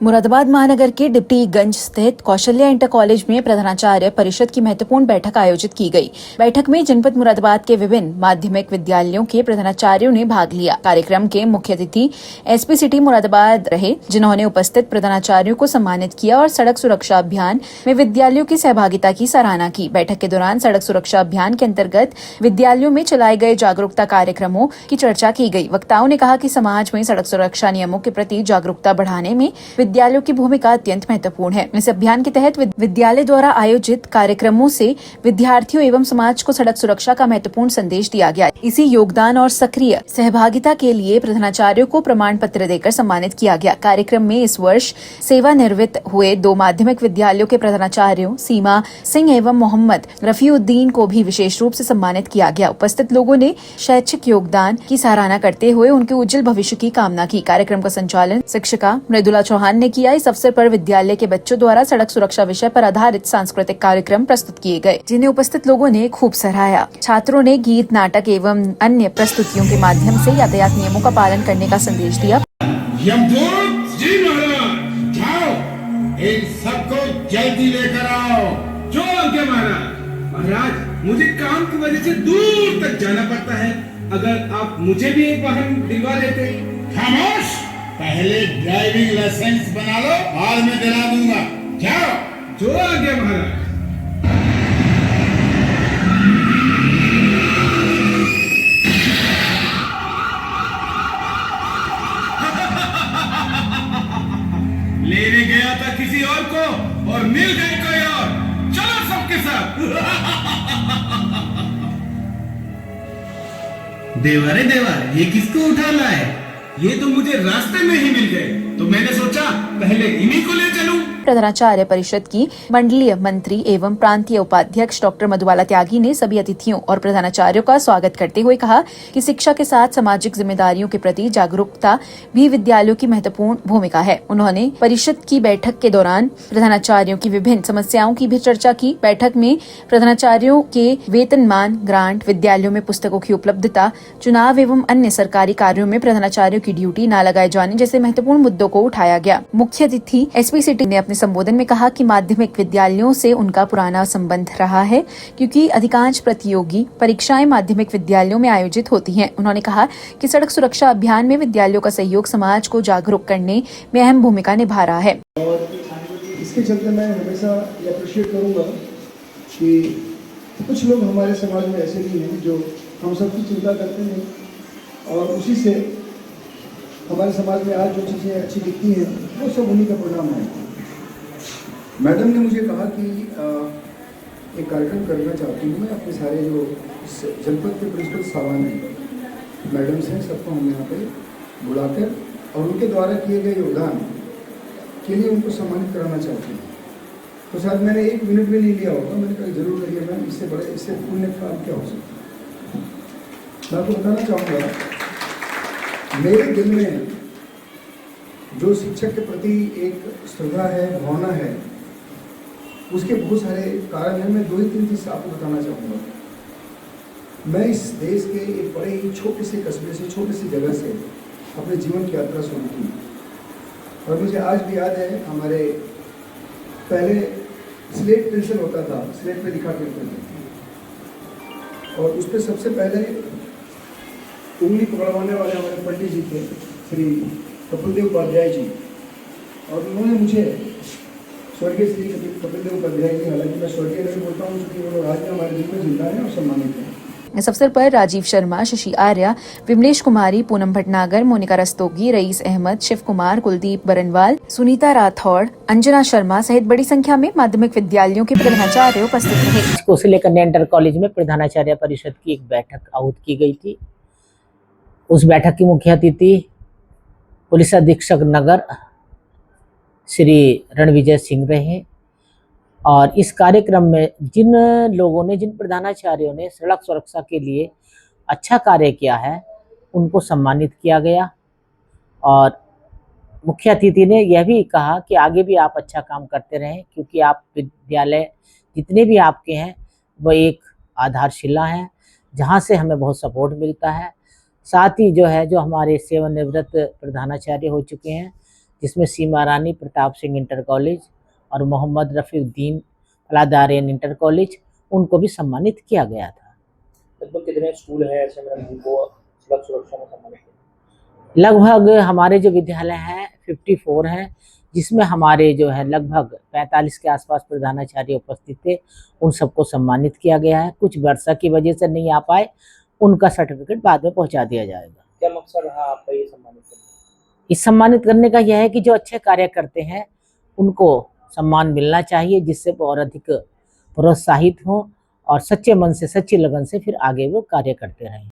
मुरादाबाद महानगर के डिप्टीगंज स्थित कौशल्या इंटर कॉलेज में प्रधानाचार्य परिषद की महत्वपूर्ण बैठक आयोजित की गई। बैठक में जनपद मुरादाबाद के विभिन्न माध्यमिक विद्यालयों के प्रधानाचार्यों ने भाग लिया। कार्यक्रम के मुख्य अतिथि एसपी सिटी मुरादाबाद रहे, जिन्होंने उपस्थित प्रधानाचार्यों को सम्मानित किया और सड़क सुरक्षा अभियान में विद्यालयों की सहभागिता की सराहना की। बैठक के दौरान सड़क सुरक्षा अभियान के अंतर्गत विद्यालयों में चलाए गए जागरूकता कार्यक्रमों की चर्चा की गई। वक्ताओं ने कहा कि समाज में सड़क सुरक्षा नियमों के प्रति जागरूकता बढ़ाने में विद्यालयों की भूमिका अत्यंत महत्वपूर्ण है। इस अभियान के तहत विद्यालय द्वारा आयोजित कार्यक्रमों से विद्यार्थियों एवं समाज को सड़क सुरक्षा का महत्वपूर्ण संदेश दिया गया। इसी योगदान और सक्रिय सहभागिता के लिए प्रधानाचार्यों को प्रमाण पत्र देकर सम्मानित किया गया। कार्यक्रम में इस वर्ष सेवानिवृत्त हुए 2 माध्यमिक विद्यालयों के प्रधानाचार्यों सीमा सिंह एवं मोहम्मद रफीउद्दीन को भी विशेष रूप से सम्मानित किया गया। उपस्थित लोगों ने शैक्षिक योगदान की सराहना करते हुए उनके उज्जवल भविष्य की कामना की। कार्यक्रम का संचालन शिक्षिका मृदुला चौहान ने किया। इस अवसर पर विद्यालय के बच्चों द्वारा सड़क सुरक्षा विषय पर आधारित सांस्कृतिक कार्यक्रम प्रस्तुत किए गए, जिन्हें उपस्थित लोगों ने खूब सराहा। छात्रों ने गीत, नाटक एवं अन्य प्रस्तुतियों के माध्यम से यातायात नियमों का पालन करने का संदेश दिया। जी महाराज, जाओ इन सबको जल्दी लेकर आओ। जो आज्ञा महाराज, मुझे काम की वजह से दूर तक जाना पड़ता है। अगर आप मुझे भी एक वाहन दिलवा देते। खामोश, पहले ड्राइविंग लाइसेंस बना लो और मैं दिला दूंगा। जाओ। जो आज्ञा महाराज। लेने गया था किसी और को और मिल गए कोई और। चलो सबके साथ। देवा रे देवा, ये किसको उठा लाए? ये तो मुझे रास्ते में ही मिल गए, तो मैंने सोचा पहले इन्हीं को ले चलूं। प्रधानाचार्य परिषद की मंडलीय मंत्री एवं प्रांतीय उपाध्यक्ष डॉक्टर मधुबाला त्यागी ने सभी अतिथियों और प्रधानाचार्यों का स्वागत करते हुए कहा कि शिक्षा के साथ सामाजिक जिम्मेदारियों के प्रति जागरूकता भी विद्यालयों की महत्वपूर्ण भूमिका है। उन्होंने परिषद की बैठक के दौरान प्रधानाचार्यों की विभिन्न समस्याओं की भी चर्चा की। बैठक में प्रधानाचार्यों के वेतनमान, ग्रांट, विद्यालयों में पुस्तकों की उपलब्धता, चुनाव एवं अन्य सरकारी कार्यों में प्रधानाचार्यों की ड्यूटी न लगाए जाने जैसे महत्वपूर्ण मुद्दों को उठाया गया। मुख्य अतिथि एसपी सिटी ने अपने संबोधन में कहा कि माध्यमिक विद्यालयों से उनका पुराना संबंध रहा है, क्योंकि अधिकांश प्रतियोगी परीक्षाएं माध्यमिक विद्यालयों में आयोजित होती हैं। उन्होंने कहा कि सड़क सुरक्षा अभियान में विद्यालयों का सहयोग समाज को जागरूक करने में अहम भूमिका निभा रहा है। और इसके चलते मैं हमेशा ये अप्रिशिएट करूंगा कि कुछ लोग हमारे समाज में ऐसे भी हैं जो हम सबकी चिंता करते हैं और उसी से हमारे समाज में आज जो चीज़ें अच्छी दिखती हैं वो सब उन्हीं का परिणाम है। मैडम ने मुझे कहा कि एक कार्यक्रम करना चाहती हूँ मैं अपने सारे जो जनपद के प्रिंसिपल साहबान हैं, मैडम से सबको हम यहाँ पे बुलाकर और उनके द्वारा किए गए योगदान के लिए उनको सम्मानित कराना चाहती हूँ। तो शायद मैंने 1 मिनट भी नहीं लिया होगा, मैंने कहा जरूर करिए मैम, इससे पुण्य काम क्या हो सकता है। मैं आपको बताना चाहूँगा, मेरे दिल में जो शिक्षक के प्रति एक श्रद्धा है, भावना है, उसके बहुत सारे कारण हैं। मैं 2-3 चीज़ आपको बताना चाहूँगा। मैं इस देश के एक बड़े ही छोटे से कस्बे से, छोटी सी जगह से अपने जीवन की यात्रा शुरू की और मुझे आज भी याद है, हमारे पहले स्लेट पेंसिल होता था, स्लेट पे लिखा करते थे और उस पर सबसे पहले उंगली पकड़वाने वाले हमारे पंडित जी थे, श्री कपिलदेव उपाध्याय जी, और उन्होंने मुझे स्वर्गीय श्री कपिलदेव उपाध्याय जी, हालांकि मैं स्वर्गीय नहीं बोलता हूँ क्योंकि वो आज भी हमारे दिल में जिंदा है और सम्मानित है। इस अवसर पर राजीव शर्मा, शशि आर्या, विमलेश कुमारी, पूनम भटनागर, मोनिका रस्तोगी, रईस अहमद, शिव कुमार, कुलदीप बरनवाल, सुनीता राठौड़, अंजना शर्मा सहित बड़ी संख्या में माध्यमिक विद्यालयों के प्रधानाचार्य उपस्थित रहे। कौशल्या कन्या इंटर कॉलेज में प्रधानाचार्य परिषद की एक बैठक आहूत की गई थी। उस बैठक की मुख्य अतिथि पुलिस अधीक्षक नगर श्री रणविजय सिंह रहे और इस कार्यक्रम में जिन लोगों ने, जिन प्रधानाचार्यों ने सड़क सुरक्षा के लिए अच्छा कार्य किया है, उनको सम्मानित किया गया। और मुख्य अतिथि ने यह भी कहा कि आगे भी आप अच्छा काम करते रहें, क्योंकि आप विद्यालय जितने भी आपके हैं वह एक आधारशिला है जहां से हमें बहुत सपोर्ट मिलता है। साथ ही जो है, जो हमारे सेवानिवृत्त प्रधानाचार्य हो चुके हैं, जिसमें सीमा रानी प्रताप सिंह इंटर कॉलेज और मोहम्मद रफीउद्दीन फलादारियन इंटर कॉलेज, उनको भी सम्मानित किया गया था। लगभग कितने स्कूल हैं ऐसे मैडम जिनको सड़क सुरक्षा में सम्मानित किया? लगभग हमारे जो विद्यालय हैं 54 हैं, जिसमें हमारे जो है लगभग 45 के आसपास प्रधानाचार्य उपस्थित थे, उन सबको सम्मानित किया गया है। कुछ वर्षा की वजह से नहीं आ पाए, उनका सर्टिफिकेट बाद में पहुंचा दिया जाएगा। क्या मकसद रहा आपका ये सम्मानित करने का? इस सम्मानित करने का यह है कि जो अच्छे कार्य करते हैं उनको सम्मान मिलना चाहिए, जिससे वो और अधिक प्रोत्साहित हों और सच्चे मन से, सच्ची लगन से फिर आगे वो कार्य करते रहें।